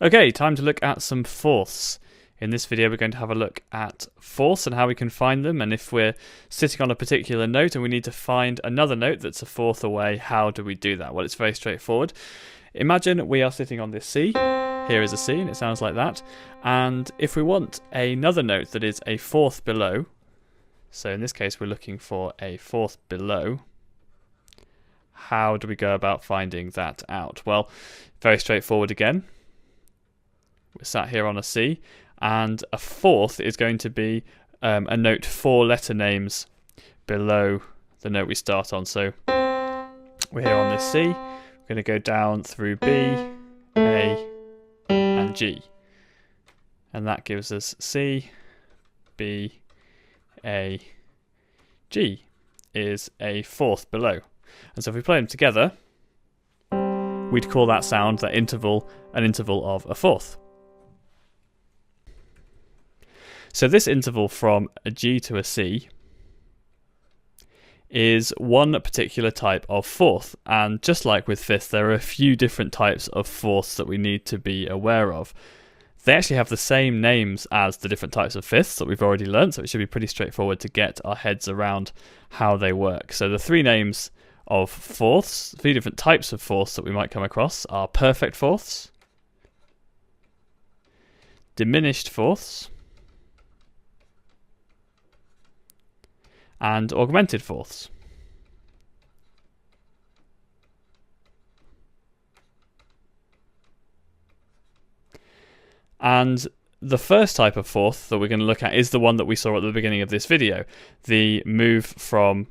Okay, time to look at some fourths. In this video we're going to have a look at fourths and how we can find them, and if we're sitting on a particular note and we need to find another note that's a fourth away, how do we do that? Well, it's very straightforward. Imagine we are sitting on this C. Here is a C and it sounds like that. And if we want another note that is a fourth below, so in this case we're looking for a fourth below, how do we go about finding that out? Well, very straightforward again. We're sat here on a C, and a fourth is going to be a note 4 letter names below the note we start on. So we're here on this C, we're going to go down through B, A, and G. And that gives us C, B, A, G is a fourth below. And so if we play them together, we'd call that sound, that interval, an interval of a fourth. So this interval from a G to a C is one particular type of fourth, and just like with fifth, there are a few different types of fourths that we need to be aware of. They actually have the same names as the different types of fifths that we've already learned, so it should be pretty straightforward to get our heads around how they work. So the three names of fourths, three different types of fourths that we might come across are perfect fourths, diminished fourths, and augmented fourths. And the first type of fourth that we're going to look at is the one that we saw at the beginning of this video. The move from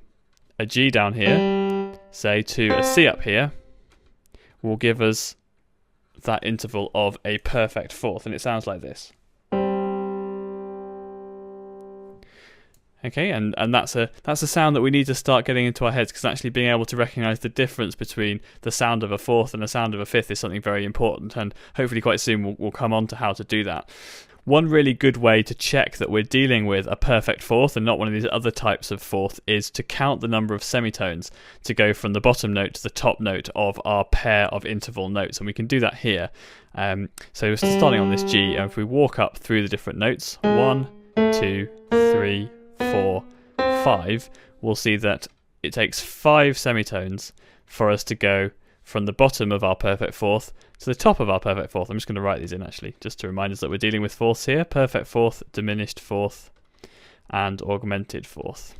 a G down here, say, to a C up here, will give us that interval of a perfect fourth, and it sounds like this. Okay, and that's a sound that we need to start getting into our heads, because actually being able to recognise the difference between the sound of a fourth and the sound of a fifth is something very important, and hopefully quite soon we'll come on to how to do that. One really good way to check that we're dealing with a perfect fourth and not one of these other types of fourth is to count the number of semitones to go from the bottom note to the top note of our pair of interval notes, and we can do that here. So we're starting on this G, and if we walk up through the different notes, 1, 2, 3, 4, 5, we'll see that it takes 5 semitones for us to go from the bottom of our perfect fourth to the top of our perfect fourth. I'm just going to write these in actually, just to remind us that we're dealing with fourths here. Perfect fourth, diminished fourth, and augmented fourth.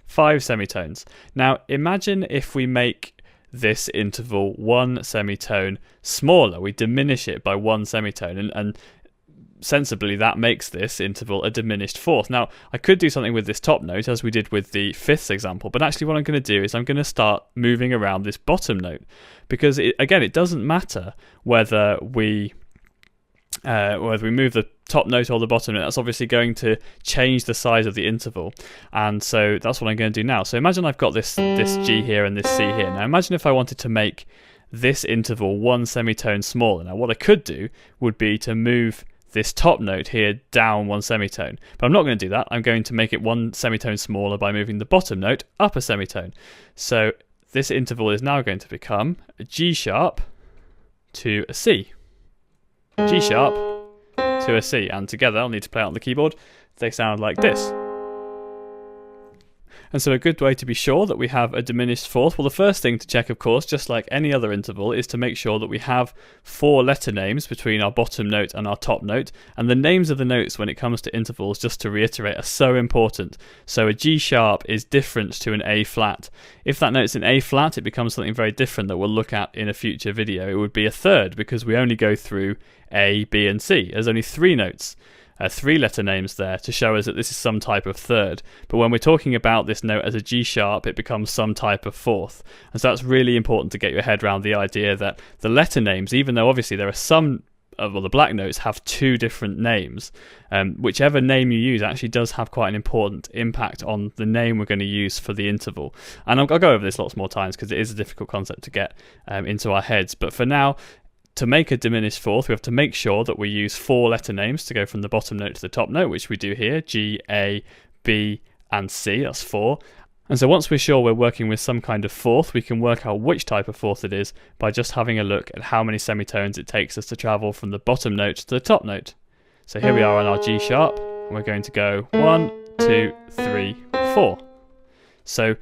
5 semitones. Now imagine if we make this interval 1 semitone smaller. We diminish it by 1 semitone, and sensibly that makes this interval a diminished fourth. Now I could do something with this top note as we did with the fifth example, but actually what I'm going to do is I'm going to start moving around this bottom note, because it doesn't matter whether we move the top note or the bottom note. That's obviously going to change the size of the interval, and so that's what I'm going to do now. So imagine I've got this G here and this C here. Now imagine if I wanted to make this interval 1 semitone smaller. Now what I could do would be to move this top note here down 1 semitone, but I'm not going to do that. I'm going to make it 1 semitone smaller by moving the bottom note up a semitone. So this interval is now going to become a G sharp to a C, G sharp to a C, and together, I'll need to play it on the keyboard, they sound like this. And so a good way to be sure that we have a diminished fourth, well, the first thing to check, of course, just like any other interval, is to make sure that we have 4 letter names between our bottom note and our top note. And the names of the notes when it comes to intervals, just to reiterate, are so important. So a G sharp is different to an A flat. If that note's an A flat, it becomes something very different that we'll look at in a future video. It would be a third, because we only go through A, B, and C. There's only 3 notes. 3 letter names there to show us that this is some type of third. But when we're talking about this note as a G sharp, it becomes some type of fourth. And so that's really important to get your head around the idea that the letter names, even though obviously there are some of the black notes have 2 different names, whichever name you use actually does have quite an important impact on the name we're going to use for the interval. And I'll go over this lots more times because it is a difficult concept to get into our heads. But for now, to make a diminished fourth, we have to make sure that we use 4 letter names to go from the bottom note to the top note, which we do here, G, A, B, and C, that's 4. And so once we're sure we're working with some kind of fourth, we can work out which type of fourth it is by just having a look at how many semitones it takes us to travel from the bottom note to the top note. So here we are on our G sharp, and we're going to go 1, 2, 3, 4. So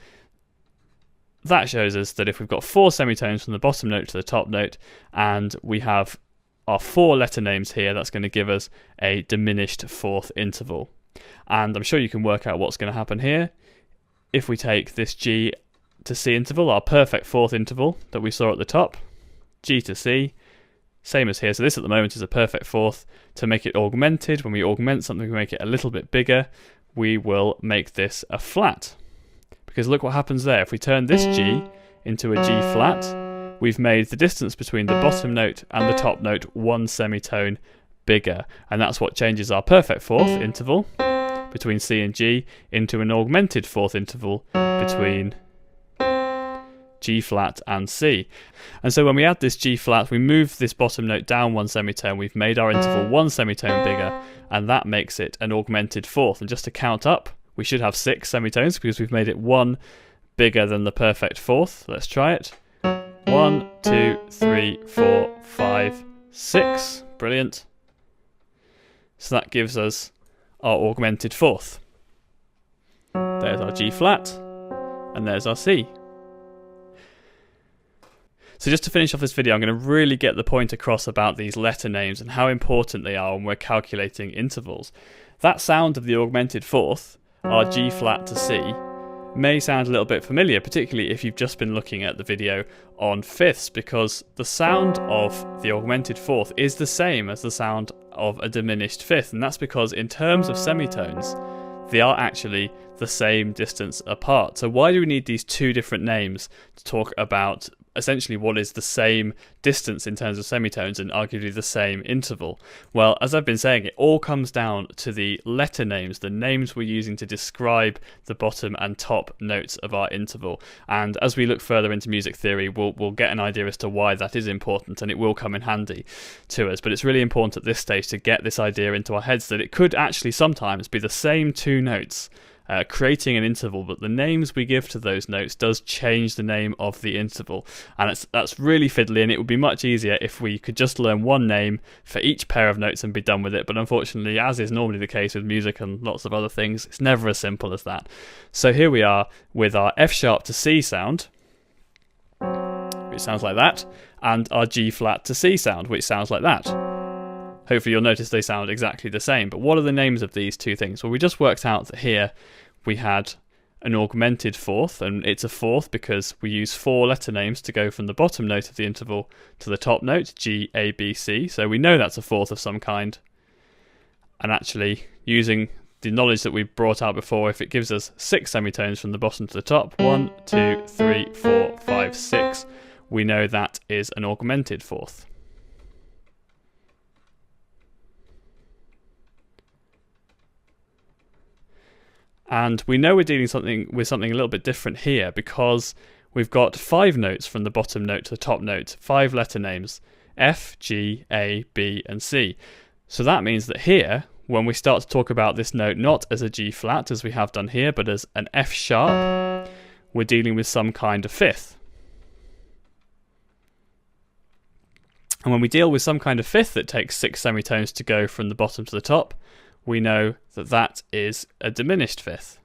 that shows us that if we've got 4 semitones from the bottom note to the top note, and we have our 4 letter names here, that's going to give us a diminished fourth interval. And I'm sure you can work out what's going to happen here. If we take this G to C interval, our perfect fourth interval that we saw at the top, G to C, same as here. So this at the moment is a perfect fourth. To make it augmented, when we augment something, we make it a little bit bigger, we will make this a flat. Because look what happens there. If we turn this G into a G flat, we've made the distance between the bottom note and the top note 1 semitone bigger. And that's what changes our perfect fourth interval between C and G into an augmented fourth interval between G flat and C. And so when we add this G flat, we move this bottom note down 1 semitone, we've made our interval 1 semitone bigger, and that makes it an augmented fourth. And just to count up, we should have 6 semitones because we've made it 1 bigger than the perfect fourth. Let's try it. 1, 2, 3, 4, 5, 6. Brilliant. So that gives us our augmented fourth. There's our G flat, and there's our C. So just to finish off this video, I'm going to really get the point across about these letter names and how important they are when we're calculating intervals. That sound of the augmented fourth, our G flat to C, may sound a little bit familiar, particularly if you've just been looking at the video on fifths, because the sound of the augmented fourth is the same as the sound of a diminished fifth, and that's because in terms of semitones, they are actually the same distance apart. So why do we need these 2 different names to talk about essentially what is the same distance in terms of semitones and arguably the same interval? Well, as I've been saying, it all comes down to the letter names, the names we're using to describe the bottom and top notes of our interval. And as we look further into music theory, we'll get an idea as to why that is important, and it will come in handy to us. But it's really important at this stage to get this idea into our heads that it could actually sometimes be the same 2 notes creating an interval, but the names we give to those notes does change the name of the interval, and that's really fiddly, and it would be much easier if we could just learn one name for each pair of notes and be done with it. But unfortunately, as is normally the case with music and lots of other things, it's never as simple as that. So here we are with our F sharp to C sound, which sounds like that, and our G flat to C sound, which sounds like that. Hopefully you'll notice they sound exactly the same. But what are the names of these 2 things? Well, we just worked out that here we had an augmented fourth, and it's a fourth because we use 4 letter names to go from the bottom note of the interval to the top note, G, A, B, C. So we know that's a fourth of some kind. And actually, using the knowledge that we brought out before, if it gives us 6 semitones from the bottom to the top, 1, 2, 3, 4, 5, 6, we know that is an augmented fourth. And we know we're dealing with something a little bit different here because we've got 5 notes from the bottom note to the top note, 5 letter names, F, G, A, B, and C. So that means that here, when we start to talk about this note not as a G flat as we have done here, but as an F sharp, we're dealing with some kind of fifth. And when we deal with some kind of fifth that takes 6 semitones to go from the bottom to the top, we know that that is a diminished fifth.